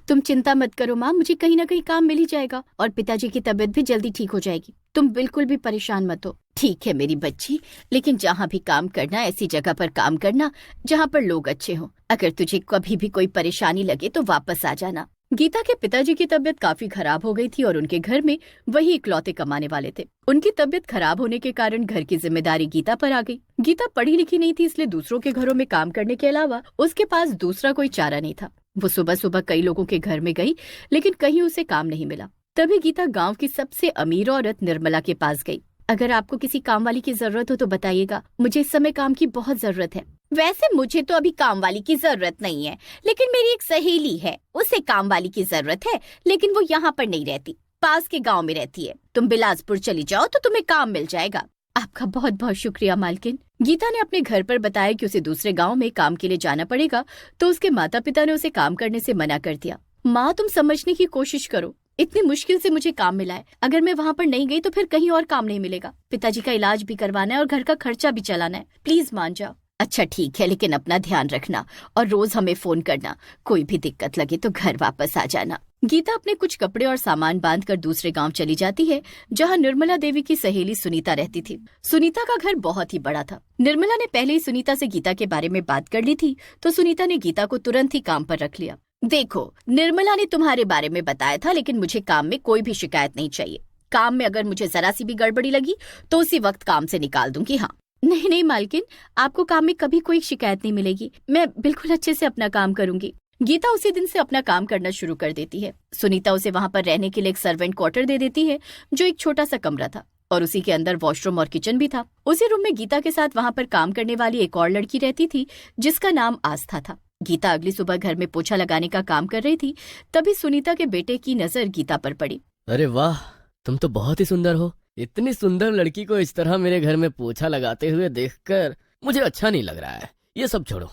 तुम चिंता मत करो माँ, मुझे कहीं ना कहीं काम मिल ही जाएगा और पिताजी की तबीयत भी जल्दी ठीक हो जाएगी। तुम बिल्कुल भी परेशान मत हो। ठीक है मेरी बच्ची, लेकिन जहाँ भी काम करना ऐसी जगह पर काम करना जहाँ पर लोग अच्छे हों। अगर तुझे कभी भी कोई परेशानी लगे तो वापस आ जाना। गीता के पिताजी की तबीयत काफी खराब हो गई थी और उनके घर में वही इकलौते कमाने वाले थे। उनकी तबीयत खराब होने के कारण घर की जिम्मेदारी गीता पर आ गई। गीता पढ़ी लिखी नहीं थी, इसलिए दूसरों के घरों में काम करने के अलावा उसके पास दूसरा कोई चारा नहीं था। वो सुबह सुबह कई लोगों के घर में गई, लेकिन कहीं उसे काम नहीं मिला। तभी गीता गांव की सबसे अमीर औरत निर्मला के पास गई। अगर आपको किसी काम वाली की जरूरत हो तो बताइएगा, मुझे इस समय काम की बहुत जरूरत है। वैसे मुझे तो अभी काम वाली की जरूरत नहीं है, लेकिन मेरी एक सहेली है, उसे काम वाली की जरूरत है, लेकिन वो यहाँ पर नहीं रहती, पास के गांव में रहती है। तुम बिलासपुर चली जाओ तो तुम्हें काम मिल जाएगा। आपका बहुत बहुत शुक्रिया मालकिन। गीता ने अपने घर पर बताया कि उसे दूसरे गांव में काम के लिए जाना पड़ेगा, तो उसके माता पिता ने उसे काम करने से मना कर दिया। माँ, तुम समझने की कोशिश करो, इतनी मुश्किल से मुझे काम मिला है। अगर मैं वहाँ पर नहीं गई तो फिर कहीं और काम नहीं मिलेगा। पिताजी का इलाज भी करवाना है और घर का खर्चा भी चलाना है। प्लीज मान जाओ। अच्छा ठीक है, लेकिन अपना ध्यान रखना और रोज हमें फोन करना। कोई भी दिक्कत लगे तो घर वापस आ जाना। गीता अपने कुछ कपड़े और सामान बांधकर दूसरे गांव चली जाती है, जहां निर्मला देवी की सहेली सुनीता रहती थी। सुनीता का घर बहुत ही बड़ा था। निर्मला ने पहले ही सुनीता से गीता के बारे में बात कर ली थी, तो सुनीता ने गीता को तुरंत ही काम पर रख लिया। देखो, निर्मला ने तुम्हारे बारे में बताया था, लेकिन मुझे काम में कोई भी शिकायत नहीं चाहिए। काम में अगर मुझे जरा सी भी गड़बड़ी लगी तो उसी वक्त काम से निकाल दूंगी। हाँ। नहीं नहीं मालकिन, आपको काम में कभी कोई शिकायत नहीं मिलेगी। मैं बिल्कुल अच्छे से अपना काम करूंगी। गीता उसी दिन से अपना काम करना शुरू कर देती है। सुनीता उसे वहाँ पर रहने के लिए एक सर्वेंट क्वार्टर दे देती है, जो एक छोटा सा कमरा था और उसी के अंदर वॉशरूम और किचन भी था। उसी रूम में गीता के साथ वहाँ पर काम करने वाली एक और लड़की रहती थी, जिसका नाम आस्था था। गीता अगली सुबह घर में पोछा लगाने का काम कर रही थी, तभी सुनीता के बेटे की नजर गीता पर पड़ी। अरे वाह, तुम तो बहुत ही सुंदर हो। इतनी सुंदर लड़की को इस तरह मेरे घर में पोछा लगाते हुए देखकर मुझे अच्छा नहीं लग रहा है। ये सब छोड़ो,